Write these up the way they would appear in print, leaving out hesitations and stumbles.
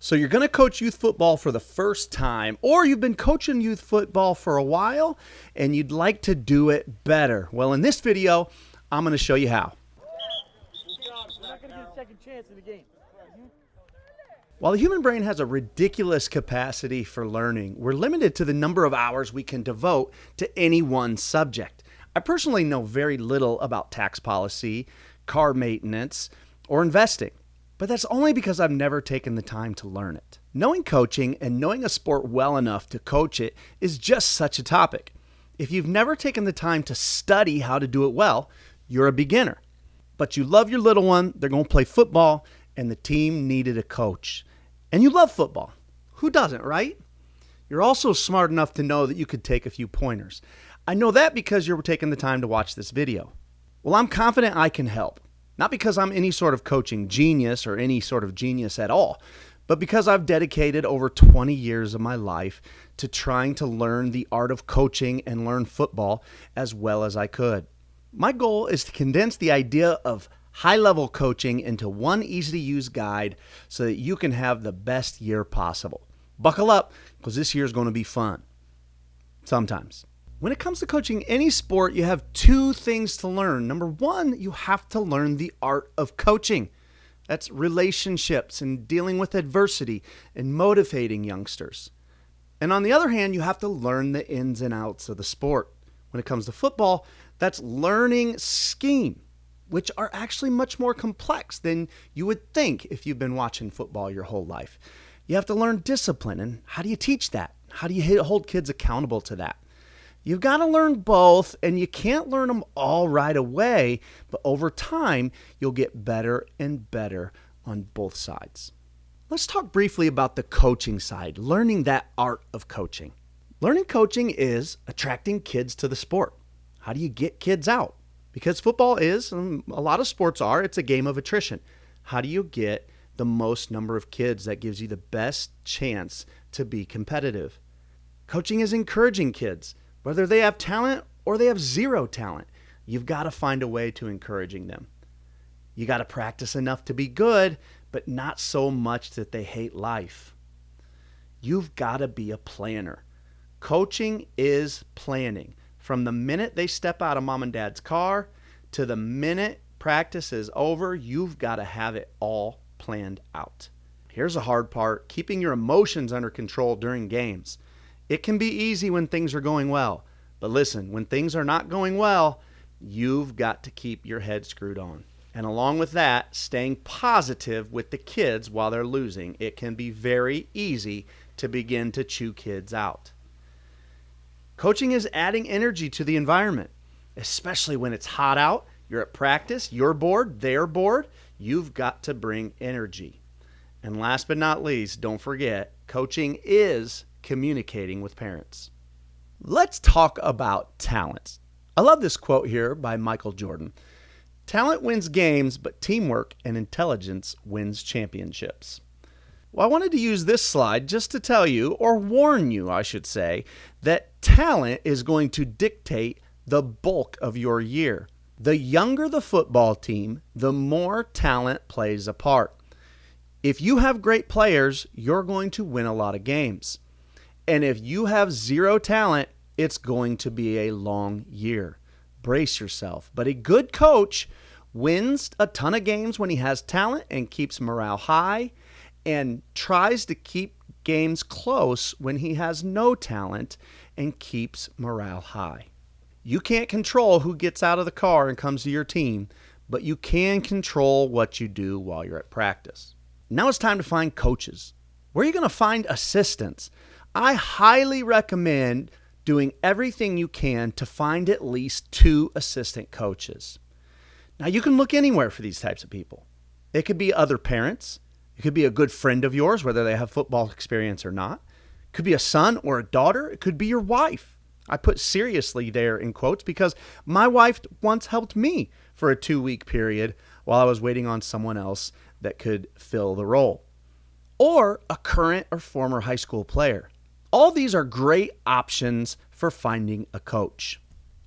So you're going to coach youth football for the first time, or you've been coaching youth football for a while and you'd like to do it better. Well, in this video, I'm going to show you how. We're not going to get a second chance in the game. While the human brain has a ridiculous capacity for learning, we're limited to the number of hours we can devote to any one subject. I personally know very little about tax policy, car maintenance, or investing. But that's only because I've never taken the time to learn it. Knowing coaching and knowing a sport well enough to coach it is just such a topic. If you've never taken the time to study how to do it well, you're a beginner. But you love your little one, they're going to play football, and the team needed a coach. And you love football. Who doesn't, right? You're also smart enough to know that you could take a few pointers. I know that because you're taking the time to watch this video. Well, I'm confident I can help. Not because I'm any sort of coaching genius or any sort of genius at all, but because I've dedicated over 20 years of my life to trying to learn the art of coaching and learn football as well as I could. My goal is to condense the idea of high-level coaching into one easy-to-use guide so that you can have the best year possible. Buckle up, because this year is going to be fun. Sometimes. When it comes to coaching any sport, you have two things to learn. Number one, you have to learn the art of coaching. That's relationships and dealing with adversity and motivating youngsters. And on the other hand, you have to learn the ins and outs of the sport. When it comes to football, that's learning scheme, which are actually much more complex than you would think if you've been watching football your whole life. You have to learn discipline, and how do you teach that? How do you hold kids accountable to that? You've got to learn both, and you can't learn them all right away, but over time, you'll get better and better on both sides. Let's talk briefly about the coaching side, learning that art of coaching. Learning coaching is attracting kids to the sport. How do you get kids out? Because football is, and a lot of sports are, it's a game of attrition. How do you get the most number of kids that gives you the best chance to be competitive? Coaching is encouraging kids. Whether they have talent or they have zero talent, you've got to find a way to encouraging them. You got to practice enough to be good, but not so much that they hate life. You've got to be a planner. Coaching is planning. From the minute they step out of mom and dad's car to the minute practice is over, you've got to have it all planned out. Here's the hard part, keeping your emotions under control during games. It can be easy when things are going well, but listen, when things are not going well, you've got to keep your head screwed on. And along with that, staying positive with the kids while they're losing. It can be very easy to begin to chew kids out. Coaching is adding energy to the environment, especially when it's hot out, you're at practice, you're bored, they're bored. You've got to bring energy. And last but not least, don't forget, coaching is communicating with parents. Let's talk about talent. I love this quote here by Michael Jordan. Talent wins games, but teamwork and intelligence wins championships. Well, I wanted to use this slide just to tell you, or warn you, I should say, that talent is going to dictate the bulk of your year. The younger the football team, the more talent plays a part. If you have great players, you're going to win a lot of games. And if you have zero talent, it's going to be a long year. Brace yourself. But a good coach wins a ton of games when he has talent and keeps morale high, and tries to keep games close when he has no talent and keeps morale high. You can't control who gets out of the car and comes to your team, but you can control what you do while you're at practice. Now it's time to find coaches. Where are you going to find assistants? I highly recommend doing everything you can to find at least 2 assistant coaches. Now, you can look anywhere for these types of people. It could be other parents. It could be a good friend of yours, whether they have football experience or not. It could be a son or a daughter. It could be your wife. I put seriously there in quotes because my wife once helped me for a 2-week period while I was waiting on someone else that could fill the role. Or a current or former high school player. All these are great options for finding a coach.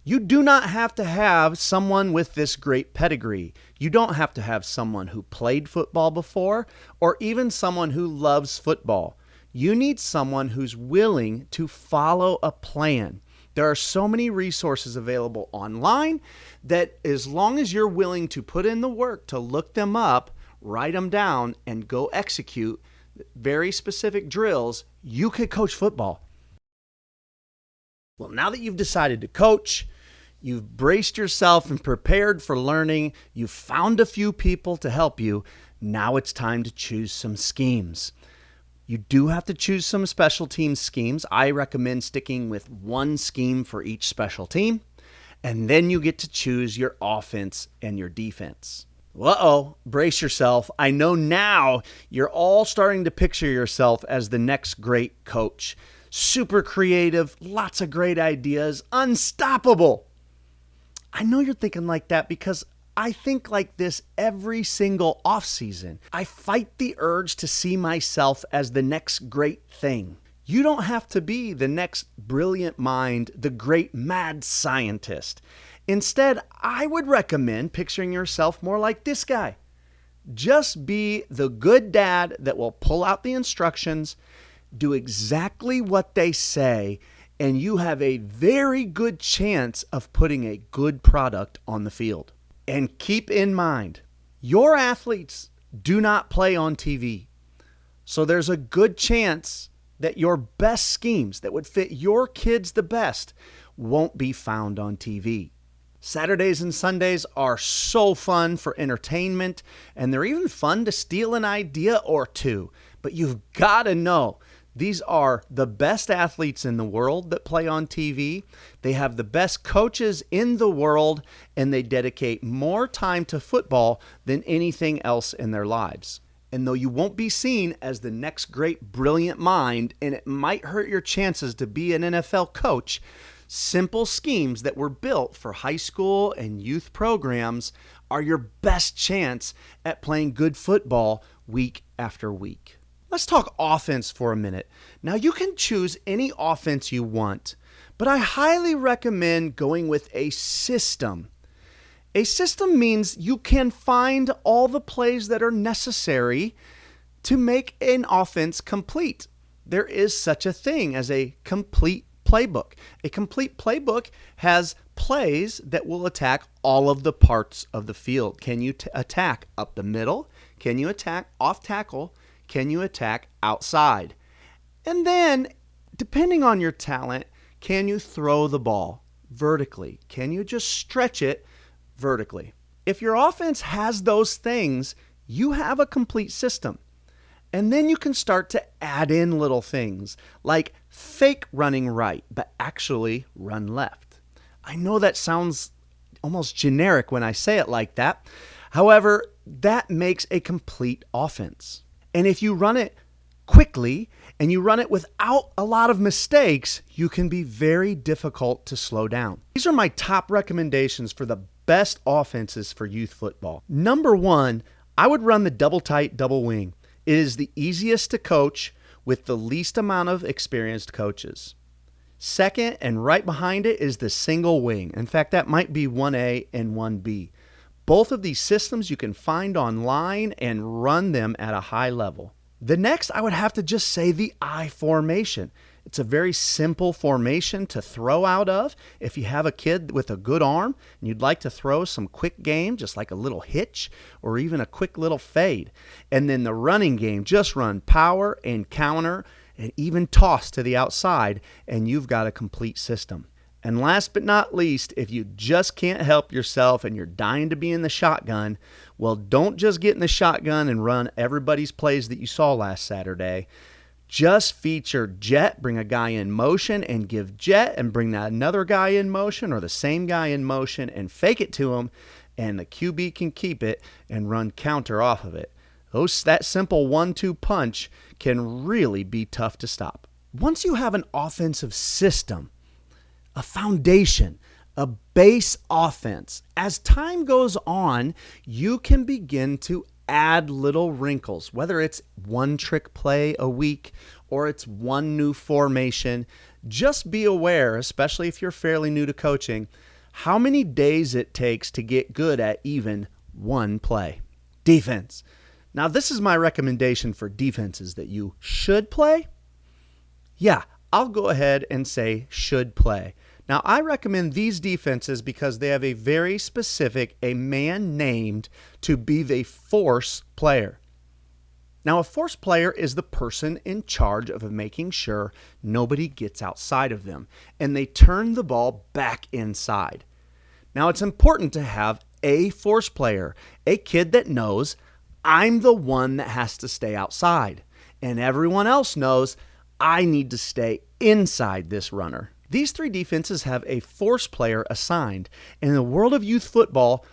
You do not have to have someone with this great pedigree. You don't have to have someone who played football before or even someone who loves football. You need someone who's willing to follow a plan. There are so many resources available online that as long as you're willing to put in the work to look them up, write them down, and go execute very specific drills, you could coach football. Well, now that you've decided to coach, you've braced yourself and prepared for learning, you've found a few people to help you, now it's time to choose some schemes. You do have to choose some special team schemes. I recommend sticking with one scheme for each special team, and then you get to choose your offense and your defense. Brace yourself. I know now you're all starting to picture yourself as the next great coach. Super creative, lots of great ideas, unstoppable. I know you're thinking like that because I think like this every single offseason. I fight the urge to see myself as the next great thing. You don't have to be the next brilliant mind, the great mad scientist. Instead, I would recommend picturing yourself more like this guy. Just be the good dad that will pull out the instructions, do exactly what they say, and you have a very good chance of putting a good product on the field. And keep in mind, your athletes do not play on TV. So there's a good chance that your best schemes that would fit your kids the best won't be found on TV. Saturdays and Sundays are so fun for entertainment, and they're even fun to steal an idea or two. But you've got to know, these are the best athletes in the world that play on TV. They have the best coaches in the world, and they dedicate more time to football than anything else in their lives. And though you won't be seen as the next great brilliant mind, and it might hurt your chances to be an NFL coach, simple schemes that were built for high school and youth programs are your best chance at playing good football week after week. Let's talk offense for a minute. Now, you can choose any offense you want, but I highly recommend going with a system. A system means you can find all the plays that are necessary to make an offense complete. There is such a thing as a complete playbook. A complete playbook has plays that will attack all of the parts of the field. Can you attack up the middle? Can you attack off tackle? Can you attack outside? And then, depending on your talent, can you throw the ball vertically? Can you just stretch it vertically? If your offense has those things, you have a complete system. And then you can start to add in little things like fake running right, but actually run left. I know that sounds almost generic when I say it like that. However, that makes a complete offense. And if you run it quickly and you run it without a lot of mistakes, you can be very difficult to slow down. These are my top recommendations for the best offenses for youth football. Number one, I would run the double tight, double wing. It is the easiest to coach with the least amount of experienced coaches. Second, and right behind it, is the single wing. In fact, that might be 1A and 1B. Both of these systems you can find online and run them at a high level. The next, I would have to just say the I formation. It's a very simple formation to throw out of. If you have a kid with a good arm and you'd like to throw some quick game, just like a little hitch or even a quick little fade. And then the running game, just run power and counter and even toss to the outside, and you've got a complete system. And last but not least, if you just can't help yourself and you're dying to be in the shotgun, well, don't just get in the shotgun and run everybody's plays that you saw last Saturday. Just feature jet, bring a guy in motion and give jet, and bring that another guy in motion or the same guy in motion and fake it to him, and the QB can keep it and run counter off of it. That simple 1-2 punch can really be tough to stop. Once you have an offensive system, a foundation, a base offense, as time goes on, you can begin to add little wrinkles, whether it's one trick play a week or it's one new formation. Just be aware, especially if you're fairly new to coaching, how many days it takes to get good at even one play. Defense. Now, this is my recommendation for defenses that you should play. Yeah, I'll go ahead and say should play. Now, I recommend these defenses because they have a very specific, a man named to be the force player. Now, a force player is the person in charge of making sure nobody gets outside of them, and they turn the ball back inside. Now, it's important to have a force player, a kid that knows I'm the one that has to stay outside, and everyone else knows I need to stay inside this runner. These three defenses have a force player assigned. In the world of youth football,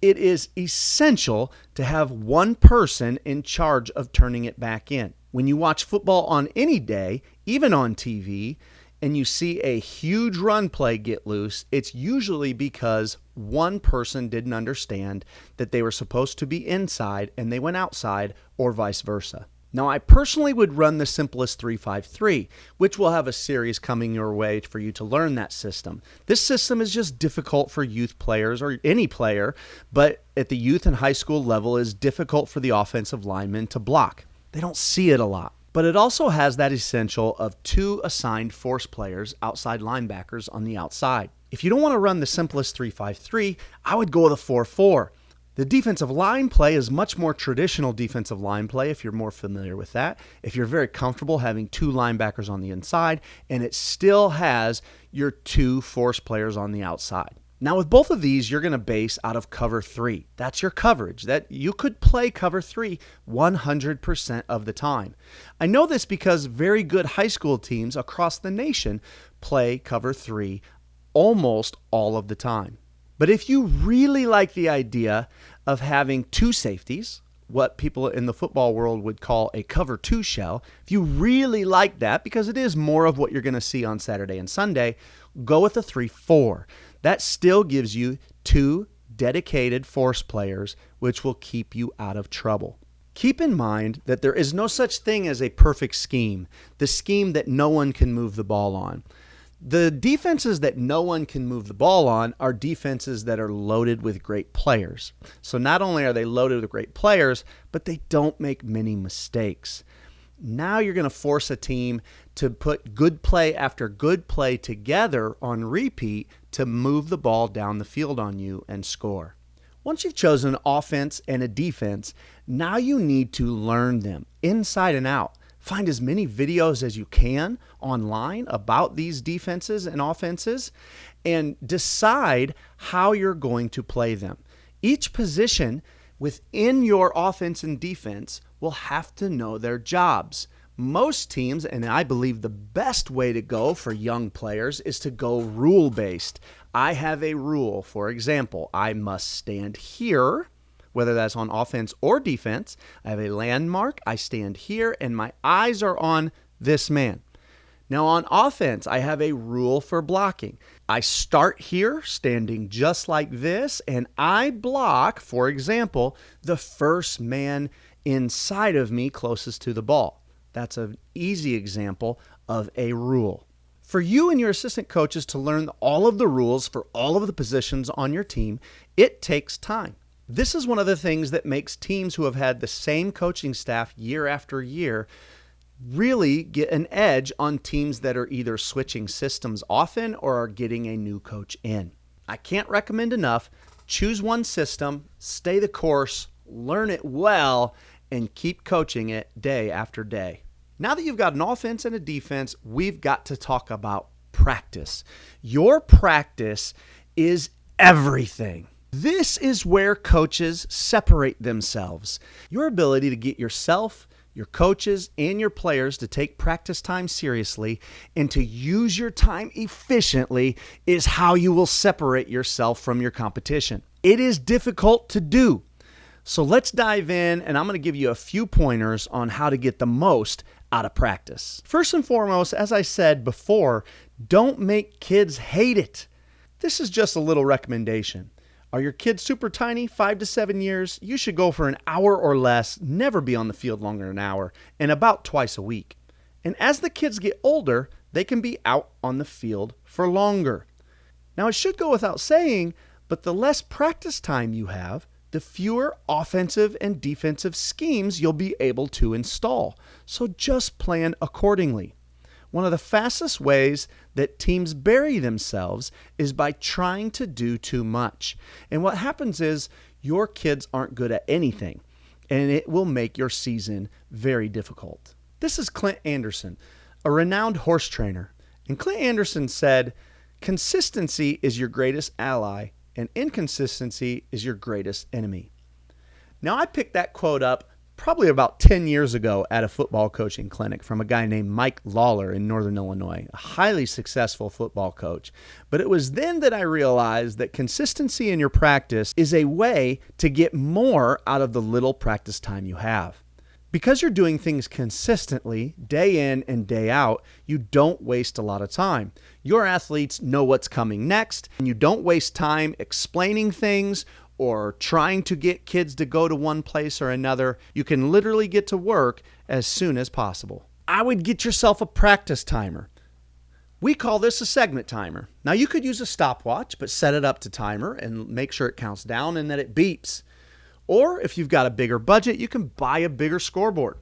it is essential to have one person in charge of turning it back in. When you watch football on any day, even on TV, and you see a huge run play get loose, it's usually because one person didn't understand that they were supposed to be inside and they went outside, or vice versa. Now, I personally would run the simplest 3-5-3, which will have a series coming your way for you to learn that system. This system is just difficult for youth players or any player, but at the youth and high school level is difficult for the offensive linemen to block. They don't see it a lot. But it also has that essential of two assigned force players, outside linebackers on the outside. If you don't want to run the simplest 3-5-3, I would go with a 4-4. The defensive line play is much more traditional defensive line play if you're more familiar with that. If you're very comfortable having two linebackers on the inside, and it still has your two force players on the outside. Now, with both of these, you're going to base out of cover 3. That's your coverage. That you could play cover 3 100% of the time. I know this because very good high school teams across the nation play cover 3 almost all of the time. But if you really like the idea of having two safeties, what people in the football world would call a cover 2 shell, if you really like that, because it is more of what you're going to see on Saturday and Sunday, go with a 3-4. That still gives you two dedicated force players, which will keep you out of trouble. Keep in mind that there is no such thing as a perfect scheme, the scheme that no one can move the ball on. The defenses that no one can move the ball on are defenses that are loaded with great players. So not only are they loaded with great players, but they don't make many mistakes. Now you're going to force a team to put good play after good play together on repeat to move the ball down the field on you and score. Once you've chosen an offense and a defense, now you need to learn them inside and out. Find as many videos as you can online about these defenses and offenses and decide how you're going to play them. Each position within your offense and defense will have to know their jobs. Most teams, and I believe the best way to go for young players, is to go rule-based. I have a rule. For example, I must stand here, whether that's on offense or defense. I have a landmark. I stand here, and my eyes are on this man. Now, on offense, I have a rule for blocking. I start here, standing just like this, and I block, for example, the first man inside of me closest to the ball. That's an easy example of a rule. For you and your assistant coaches to learn all of the rules for all of the positions on your team, it takes time. This is one of the things that makes teams who have had the same coaching staff year after year really get an edge on teams that are either switching systems often or are getting a new coach in. I can't recommend enough. Choose one system, stay the course, learn it well, and keep coaching it day after day. Now that you've got an offense and a defense, we've got to talk about practice. Your practice is everything. This is where coaches separate themselves. Your ability to get yourself, your coaches, and your players to take practice time seriously and to use your time efficiently is how you will separate yourself from your competition. It is difficult to do. So let's dive in, and I'm going to give you a few pointers on how to get the most out of practice. First and foremost, as I said before, don't make kids hate it. This is just a little recommendation. Are your kids super tiny, 5 to 7 years? You should go for an hour or less, never be on the field longer than an hour, and about twice a week. And as the kids get older, they can be out on the field for longer. Now, it should go without saying, but the less practice time you have, the fewer offensive and defensive schemes you'll be able to install. So just plan accordingly. One of the fastest ways that teams bury themselves is by trying to do too much. And what happens is your kids aren't good at anything, and it will make your season very difficult. This is Clint Anderson, a renowned horse trainer. And Clint Anderson said, "Consistency is your greatest ally, and inconsistency is your greatest enemy." Now, I picked that quote up probably about 10 years ago at a football coaching clinic from a guy named Mike Lawler in Northern Illinois, a highly successful football coach. But it was then that I realized that consistency in your practice is a way to get more out of the little practice time you have. Because you're doing things consistently, day in and day out, you don't waste a lot of time. Your athletes know what's coming next, and you don't waste time explaining things or trying to get kids to go to one place or another. You can literally get to work as soon as possible. I would get yourself a practice timer. We call this a segment timer. Now, you could use a stopwatch, but set it up to timer and make sure it counts down and that it beeps. Or if you've got a bigger budget, you can buy a bigger scoreboard.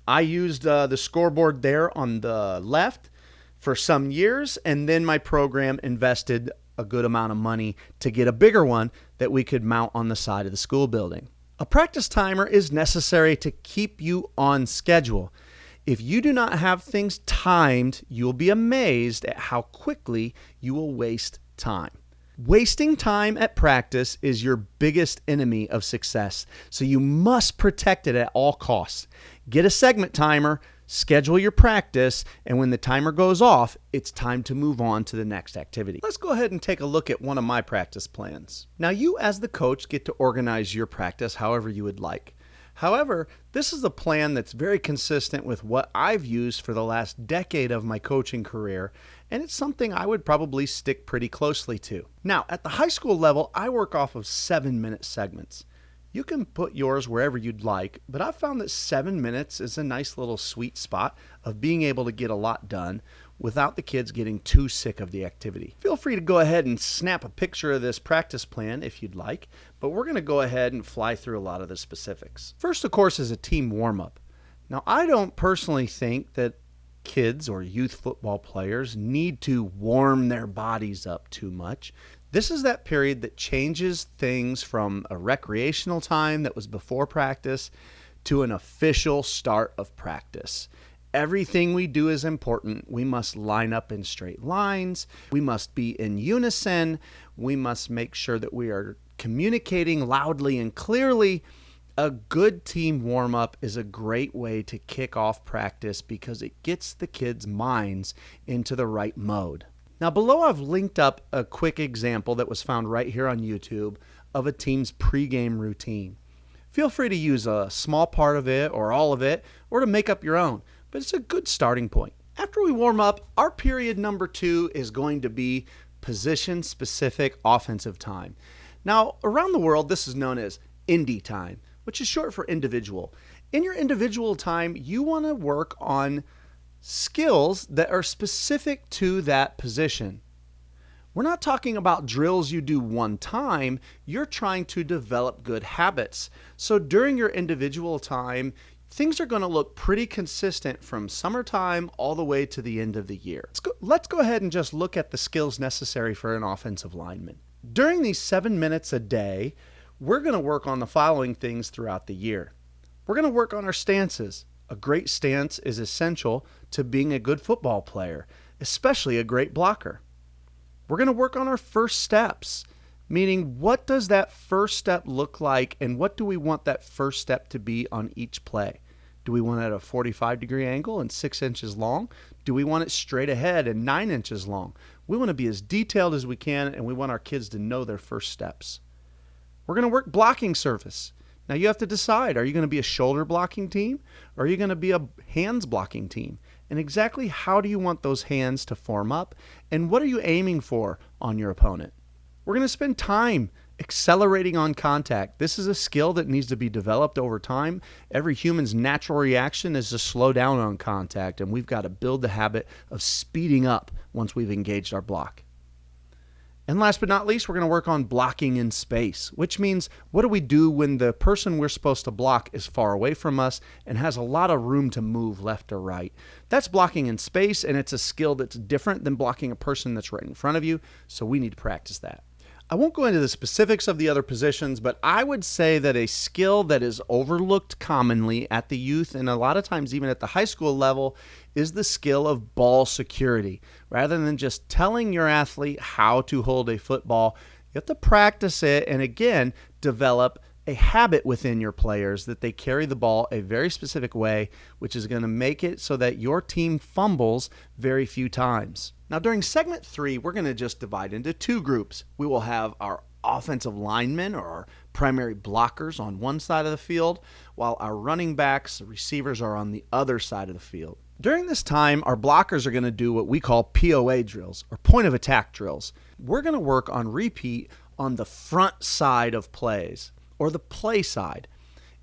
I used the scoreboard there on the left for some years, and then my program invested a good amount of money to get a bigger one that we could mount on the side of the school building. A practice timer is necessary to keep you on schedule. If you do not have things timed, you'll be amazed at how quickly you will waste time. Wasting time at practice is your biggest enemy of success, so you must protect it at all costs. Get a segment timer, schedule your practice, and when the timer goes off, it's time to move on to the next activity. Let's go ahead and take a look at one of my practice plans. Now, you as the coach get to organize your practice however you would like. However, this is a plan that's very consistent with what I've used for the last decade of my coaching career, and it's something I would probably stick pretty closely to. Now, at the high school level, I work off of 7-minute segments. You can put yours wherever you'd like, but I've found that 7 minutes is a nice little sweet spot of being able to get a lot done without the kids getting too sick of the activity. Feel free to go ahead and snap a picture of this practice plan if you'd like, but we're going to go ahead and fly through a lot of the specifics. First, of course, is a team warm-up. Now, I don't personally think that kids or youth football players need to warm their bodies up too much. This is that period that changes things from a recreational time that was before practice to an official start of practice. Everything we do is important. We must line up in straight lines. We must be in unison. We must make sure that we are communicating loudly and clearly. A good team warm-up is a great way to kick off practice because it gets the kids' minds into the right mode. Now, below I've linked up a quick example that was found right here on YouTube of a team's pregame routine. Feel free to use a small part of it or all of it, or to make up your own, but it's a good starting point. After we warm up, our period number 2 is going to be position-specific offensive time. Now, around the world, this is known as indie time, which is short for individual. In your individual time, you want to work on skills that are specific to that position. We're not talking about drills you do one time. You're trying to develop good habits. So during your individual time, things are going to look pretty consistent from summertime all the way to the end of the year. Let's go ahead and just look at the skills necessary for an offensive lineman. During these 7 minutes a day, we're going to work on the following things throughout the year. We're going to work on our stances. A great stance is essential to being a good football player, especially a great blocker. We're going to work on our first steps, meaning what does that first step look like and what do we want that first step to be on each play? Do we want it at a 45-degree angle and 6 inches long? Do we want it straight ahead and 9 inches long? We want to be as detailed as we can, and we want our kids to know their first steps. We're going to work blocking surface. Now you have to decide, are you going to be a shoulder blocking team or are you going to be a hands blocking team? And exactly how do you want those hands to form up and what are you aiming for on your opponent? We're going to spend time accelerating on contact. This is a skill that needs to be developed over time. Every human's natural reaction is to slow down on contact, and we've got to build the habit of speeding up once we've engaged our block. And last but not least, we're going to work on blocking in space, which means what do we do when the person we're supposed to block is far away from us and has a lot of room to move left or right. That's blocking in space, and it's a skill that's different than blocking a person that's right in front of you, so we need to practice that. I won't go into the specifics of the other positions, but I would say that a skill that is overlooked commonly at the youth and a lot of times even at the high school level is the skill of ball security. Rather than just telling your athlete how to hold a football, you have to practice it and again, develop a habit within your players that they carry the ball a very specific way, which is going to make it so that your team fumbles very few times. Now, during segment 3, we're going to just divide into 2 groups. We will have our offensive linemen or our primary blockers on one side of the field, while our running backs, the receivers, are on the other side of the field. During this time, our blockers are going to do what we call POA drills, or point of attack drills. We're going to work on repeat on the front side of plays, or the play side.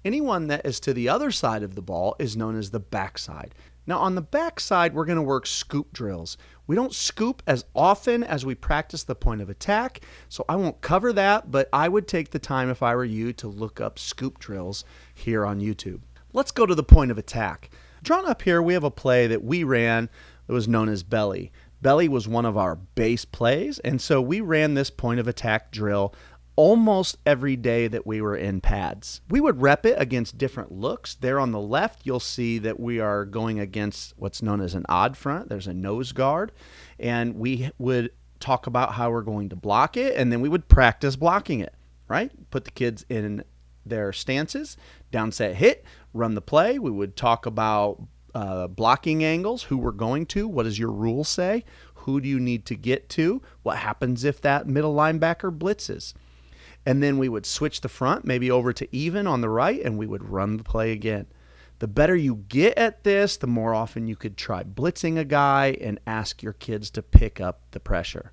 Anyone that is to the other side of the ball is known as the backside. Now on the backside, we're going to work scoop drills. We don't scoop as often as we practice the point of attack, so I won't cover that, but I would take the time if I were you to look up scoop drills here on YouTube. Let's go to the point of attack. Drawn up here, we have a play that we ran that was known as belly. Belly was one of our base plays, and so we ran this point of attack drill almost every day that we were in pads. We would rep it against different looks. There on the left, you'll see that we are going against what's known as an odd front. There's a nose guard, and we would talk about how we're going to block it, and then we would practice blocking it, right? Put the kids in their stances, down set hit, run the play. We would talk about blocking angles, who we're going to, what does your rule say, who do you need to get to, what happens if that middle linebacker blitzes. And then we would switch the front, maybe over to even on the right, and we would run the play again. The better you get at this, the more often you could try blitzing a guy and ask your kids to pick up the pressure.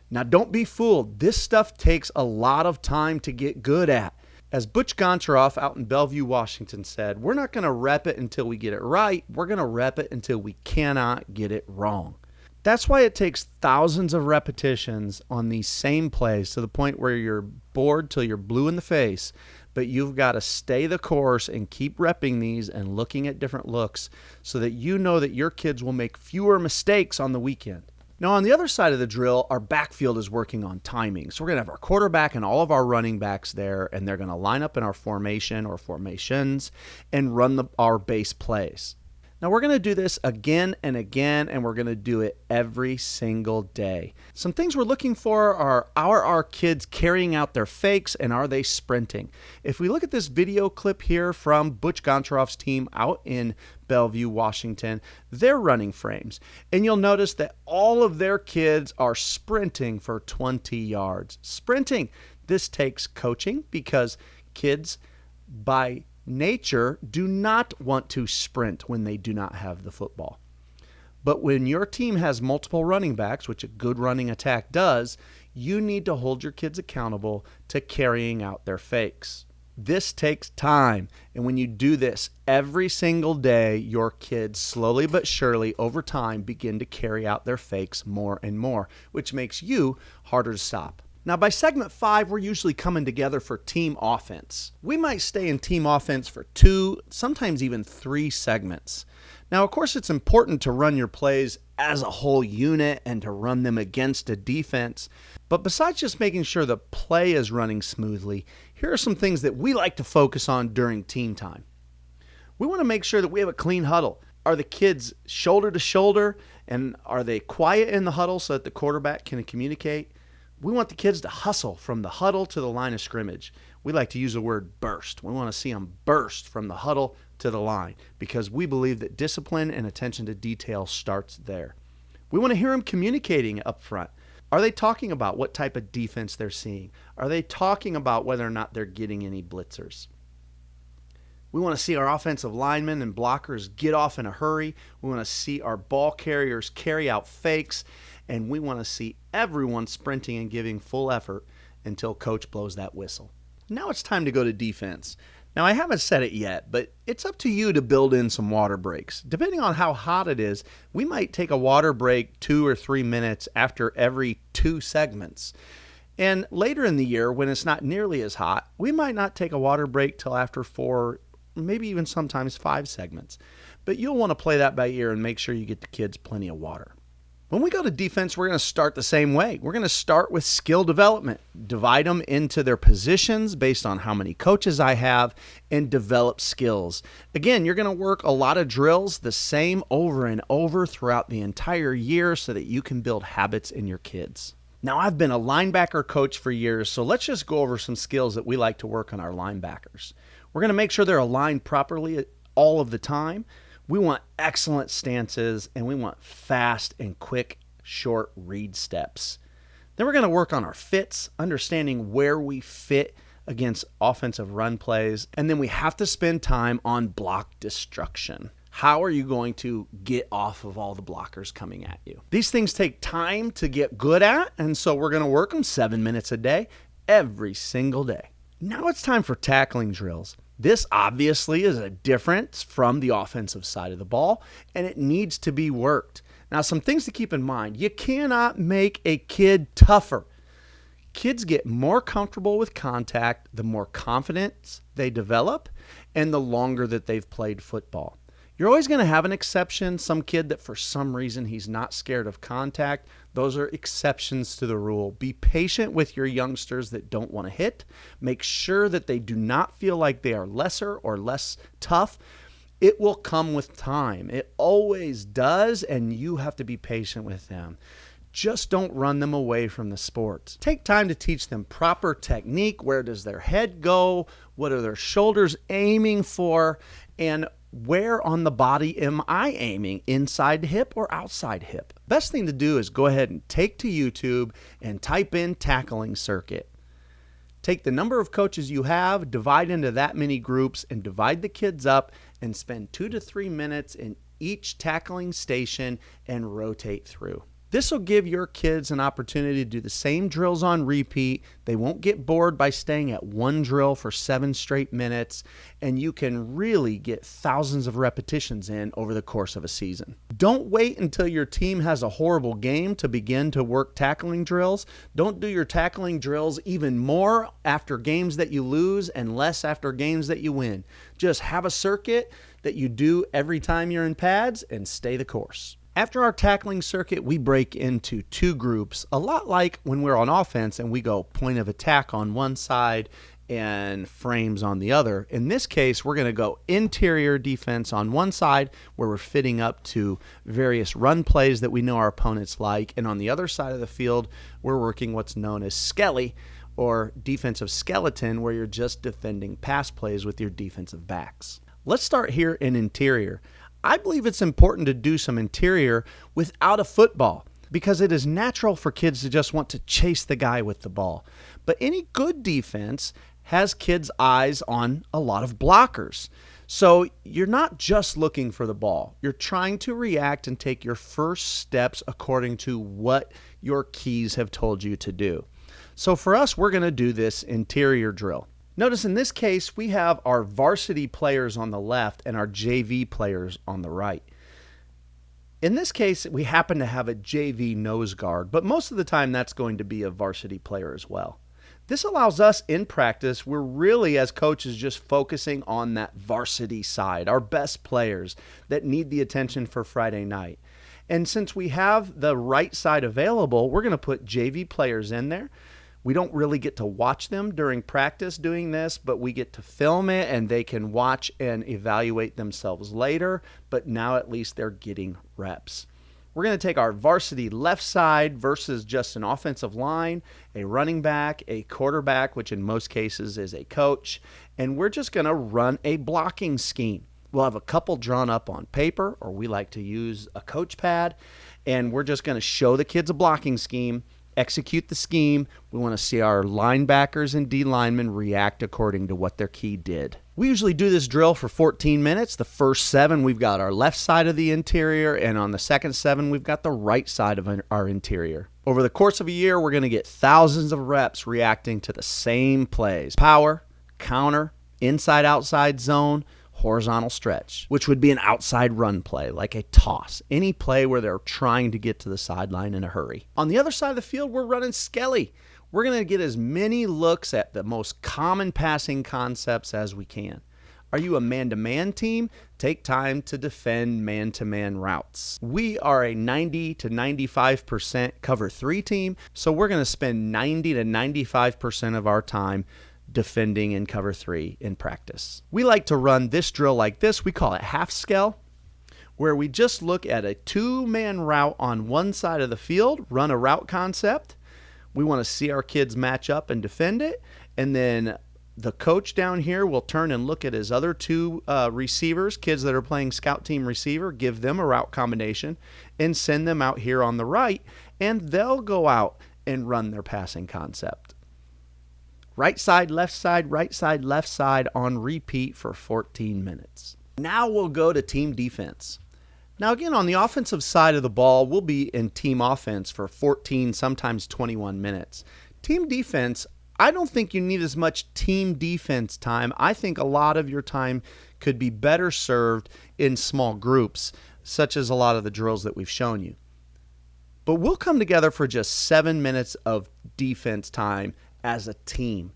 Now, don't be fooled. This stuff takes a lot of time to get good at. As Butch Goncharoff out in Bellevue, Washington said, we're not going to rep it until we get it right. We're going to rep it until we cannot get it wrong. That's why it takes thousands of repetitions on these same plays to the point where you're bored till you're blue in the face, but you've got to stay the course and keep repping these and looking at different looks so that you know that your kids will make fewer mistakes on the weekend. Now, on the other side of the drill, our backfield is working on timing. So we're going to have our quarterback and all of our running backs there, and they're going to line up in our formation or formations and run our base plays. Now we're going to do this again and again, and we're going to do it every single day. Some things we're looking for are our kids carrying out their fakes, and are they sprinting? If we look at this video clip here from Butch Goncharoff's team out in Bellevue, Washington, they're running frames. And you'll notice that all of their kids are sprinting for 20 yards. Sprinting. This takes coaching because kids, by nature, do not want to sprint when they do not have the football. But when your team has multiple running backs, which a good running attack does, you need to hold your kids accountable to carrying out their fakes. This takes time, and when you do this every single day, your kids slowly but surely over time begin to carry out their fakes more and more, which makes you harder to stop. Now, by segment 5, we're usually coming together for team offense. We might stay in team offense for 2, sometimes even 3 segments. Now, of course, it's important to run your plays as a whole unit and to run them against a defense. But besides just making sure the play is running smoothly, here are some things that we like to focus on during team time. We want to make sure that we have a clean huddle. Are the kids shoulder to shoulder, and are they quiet in the huddle so that the quarterback can communicate? We want the kids to hustle from the huddle to the line of scrimmage. We like to use the word burst. We want to see them burst from the huddle to the line because we believe that discipline and attention to detail starts there. We want to hear them communicating up front. Are they talking about what type of defense they're seeing? Are they talking about whether or not they're getting any blitzers? We want to see our offensive linemen and blockers get off in a hurry. We want to see our ball carriers carry out fakes. And we want to see everyone sprinting and giving full effort until coach blows that whistle. Now it's time to go to defense. Now, I haven't said it yet, but it's up to you to build in some water breaks. Depending on how hot it is, we might take a water break 2 or 3 minutes after every 2 segments. And later in the year, when it's not nearly as hot, we might not take a water break till after 4, maybe even sometimes 5 segments. But you'll want to play that by ear and make sure you get the kids plenty of water. When we go to defense, we're going to start the same way. We're going to start with skill development, divide them into their positions based on how many coaches I have, and develop skills. Again, you're going to work a lot of drills the same over and over throughout the entire year so that you can build habits in your kids. Now, I've been a linebacker coach for years, so let's just go over some skills that we like to work on our linebackers. We're going to make sure they're aligned properly all of the time. We want excellent stances, and we want fast and quick, short read steps. Then we're going to work on our fits, understanding where we fit against offensive run plays. And then we have to spend time on block destruction. How are you going to get off of all the blockers coming at you? These things take time to get good at, and so we're going to work them 7 minutes a day, every single day. Now it's time for tackling drills. This obviously is a difference from the offensive side of the ball, and it needs to be worked. Now, some things to keep in mind. You cannot make a kid tougher. Kids get more comfortable with contact the more confidence they develop and the longer that they've played football. You're always going to have an exception, some kid that for some reason he's not scared of contact. Those are exceptions to the rule. Be patient with your youngsters that don't want to hit. Make sure that they do not feel like they are lesser or less tough. It will come with time. It always does, and you have to be patient with them. Just don't run them away from the sport. Take time to teach them proper technique. Where does their head go? What are their shoulders aiming for? And where on the body am I aiming? Inside hip or outside hip? Best thing to do is go ahead and take to YouTube and type in tackling circuit. Take the number of coaches you have, divide into that many groups, and divide the kids up and spend 2 to 3 minutes in each tackling station and rotate through. This will give your kids an opportunity to do the same drills on repeat. They won't get bored by staying at one drill for 7 straight minutes, and you can really get thousands of repetitions in over the course of a season. Don't wait until your team has a horrible game to begin to work tackling drills. Don't do your tackling drills even more after games that you lose and less after games that you win. Just have a circuit that you do every time you're in pads and stay the course. After our tackling circuit, we break into 2 groups, a lot like when we're on offense and we go point of attack on one side and frames on the other. In this case, we're going to go interior defense on one side where we're fitting up to various run plays that we know our opponents like. And on the other side of the field, we're working what's known as Skelly, or defensive skeleton, where you're just defending pass plays with your defensive backs. Let's start here in interior. I believe it's important to do some interior without a football because it is natural for kids to just want to chase the guy with the ball. But any good defense has kids' eyes on a lot of blockers. So you're not just looking for the ball. You're trying to react and take your first steps according to what your keys have told you to do. So for us, we're going to do this interior drill. Notice in this case, we have our varsity players on the left and our JV players on the right. In this case, we happen to have a JV nose guard, but most of the time that's going to be a varsity player as well. This allows us in practice, we're really as coaches just focusing on that varsity side, our best players that need the attention for Friday night. And since we have the right side available, we're going to put JV players in there. We don't really get to watch them during practice doing this, but we get to film it and they can watch and evaluate themselves later, but now at least they're getting reps. We're going to take our varsity left side versus just an offensive line, a running back, a quarterback, which in most cases is a coach, and we're just going to run a blocking scheme. We'll have a couple drawn up on paper, or we like to use a coach pad, and we're just going to show the kids a blocking scheme, execute the scheme. We want to see our linebackers and D linemen react according to what their key did. We usually do this drill for 14 minutes. The first 7, we've got our left side of the interior, and on the second 7, we've got the right side of our interior. Over the course of a year, we're going to get thousands of reps reacting to the same plays: power, counter, inside-outside zone, horizontal stretch, which would be an outside run play, like a toss, any play where they're trying to get to the sideline in a hurry. On the other side of the field, we're running Skelly. We're going to get as many looks at the most common passing concepts as we can. Are you a man-to-man team? Take time to defend man-to-man routes. We are a 90 to 95% cover 3 team, so we're going to spend 90 to 95% of our time defending in cover 3 in practice. We like to run this drill like this. We call it half skell, where we just look at a 2-man route on one side of the field, run a route concept. We want to see our kids match up and defend it, and then the coach down here will turn and look at his other 2 receivers, kids that are playing scout team receiver, give them a route combination, and send them out here on the right, and they'll go out and run their passing concept. Right side, left side, right side, left side on repeat for 14 minutes. Now we'll go to team defense. Now again, on the offensive side of the ball, we'll be in team offense for 14, sometimes 21 minutes. Team defense, I don't think you need as much team defense time. I think a lot of your time could be better served in small groups, such as a lot of the drills that we've shown you. But we'll come together for just 7 minutes of defense time as a team.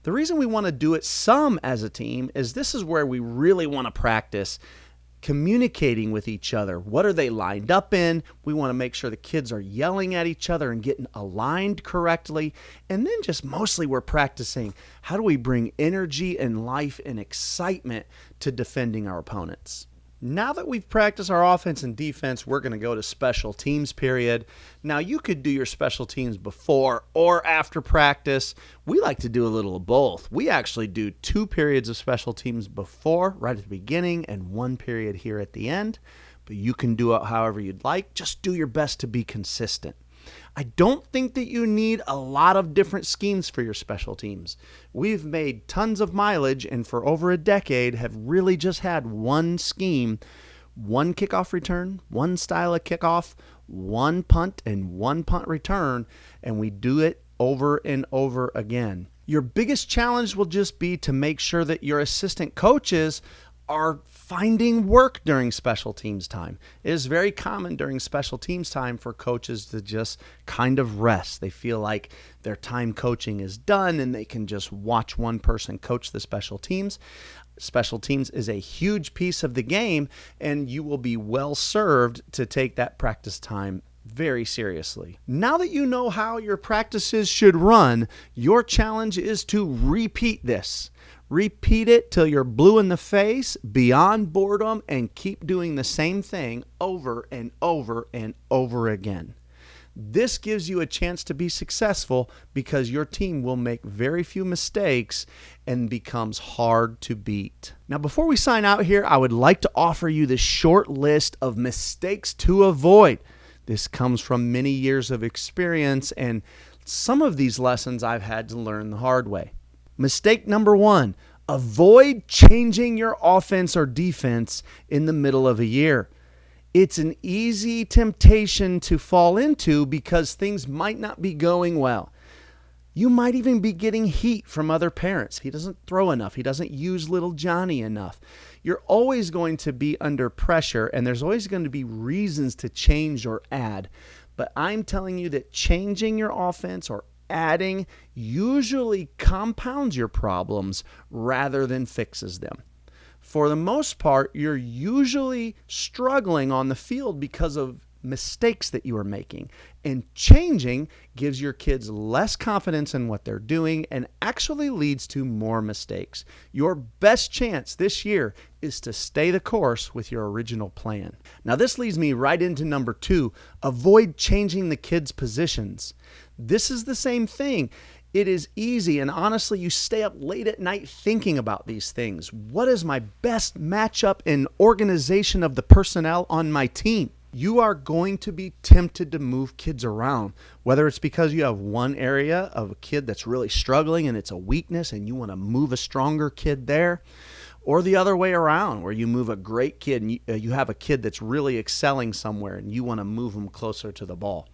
The reason we want to do it some as a team is this is where we really want to practice communicating with each other. What are they lined up in? We want to make sure the kids are yelling at each other and getting aligned correctly. And then just mostly we're practicing how do we bring energy and life and excitement to defending our opponents. Now that we've practiced our offense and defense, we're going to go to special teams period. Now you could do your special teams before or after practice. We like to do a little of both. We actually do 2 periods of special teams before, right at the beginning, and 1 period here at the end. But you can do it however you'd like. Just do your best to be consistent. I don't think that you need a lot of different schemes for your special teams. We've made tons of mileage and for over a decade have really just had one scheme, 1 kickoff return, 1 style of kickoff, 1 punt, and 1 punt return, and we do it over and over again. Your biggest challenge will just be to make sure that your assistant coaches are finding work during special teams time. It is very common during special teams time for coaches to just kind of rest. They feel like their time coaching is done and they can just watch one person coach the special teams. Special teams is a huge piece of the game, and you will be well served to take that practice time very seriously. Now that you know how your practices should run, your challenge is to repeat this. Repeat it till you're blue in the face, beyond boredom, and keep doing the same thing over and over and over again. This gives you a chance to be successful because your team will make very few mistakes and becomes hard to beat. Now, before we sign out here, I would like to offer you this short list of mistakes to avoid. This comes from many years of experience, and some of these lessons I've had to learn the hard way. Mistake number 1, avoid changing your offense or defense in the middle of a year. It's an easy temptation to fall into because things might not be going well. You might even be getting heat from other parents. He doesn't throw enough. He doesn't use little Johnny enough. You're always going to be under pressure, and there's always going to be reasons to change or add. But I'm telling you that changing your offense or adding usually compounds your problems rather than fixes them. For the most part, you're usually struggling on the field because of mistakes that you are making. And changing gives your kids less confidence in what they're doing and actually leads to more mistakes. Your best chance this year is to stay the course with your original plan. Now, this leads me right into number 2, avoid changing the kids' positions. This is the same thing. It is easy, and honestly, you stay up late at night thinking about these things. What is my best matchup in organization of the personnel on my team? You are going to be tempted to move kids around, whether it's because you have one area of a kid that's really struggling and it's a weakness and you want to move a stronger kid there, or the other way around where you move a great kid and you have a kid that's really excelling somewhere and you want to move them closer to the ball.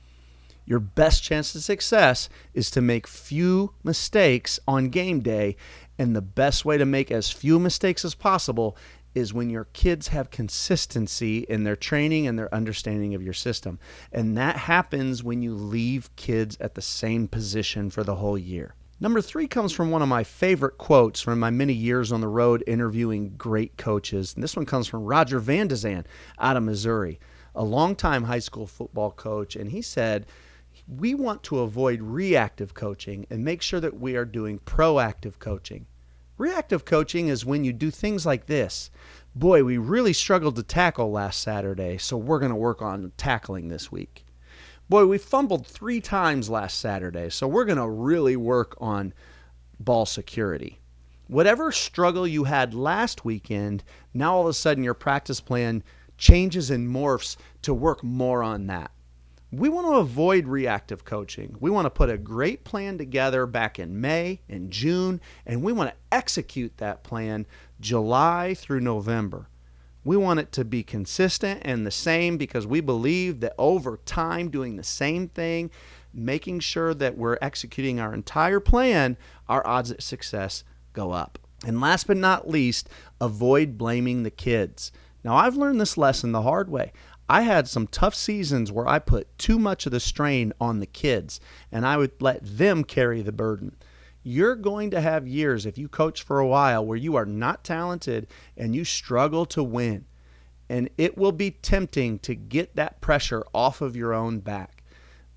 Your best chance of success is to make few mistakes on game day And the best way to make as few mistakes as possible is when your kids have consistency in their training and their understanding of your system. And that happens when you leave kids at the same position for the whole year. Number 3 comes from one of my favorite quotes from my many years on the road interviewing great coaches. And this one comes from Roger Van de Zan out of Missouri, a longtime high school football coach. And he said, we want to avoid reactive coaching and make sure that we are doing proactive coaching. Reactive coaching is when you do things like this. Boy, we really struggled to tackle last Saturday, so we're going to work on tackling this week. Boy, we fumbled 3 times last Saturday, so we're going to really work on ball security. Whatever struggle you had last weekend, now all of a sudden your practice plan changes and morphs to work more on that. We want to avoid reactive coaching. We want to put a great plan together back in May and June, and we want to execute that plan July through November. We want it to be consistent and the same because we believe that over time, doing the same thing, making sure that we're executing our entire plan, our odds at success go up. And last but not least, avoid blaming the kids. Now, I've learned this lesson the hard way. I had some tough seasons where I put too much of the strain on the kids, and I would let them carry the burden. You're going to have years, if you coach for a while, where you are not talented and you struggle to win. And it will be tempting to get that pressure off of your own back.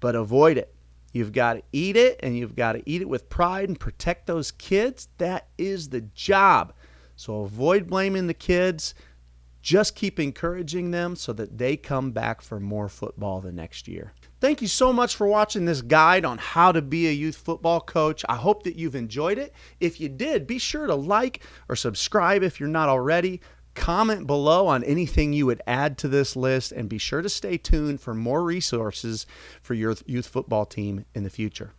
But avoid it. You've got to eat it, and you've got to eat it with pride and protect those kids. That is the job. So avoid blaming the kids. Just keep encouraging them so that they come back for more football the next year. Thank you so much for watching this guide on how to be a youth football coach. I hope that you've enjoyed it. If you did, be sure to like or subscribe if you're not already. Comment below on anything you would add to this list, and be sure to stay tuned for more resources for your youth football team in the future.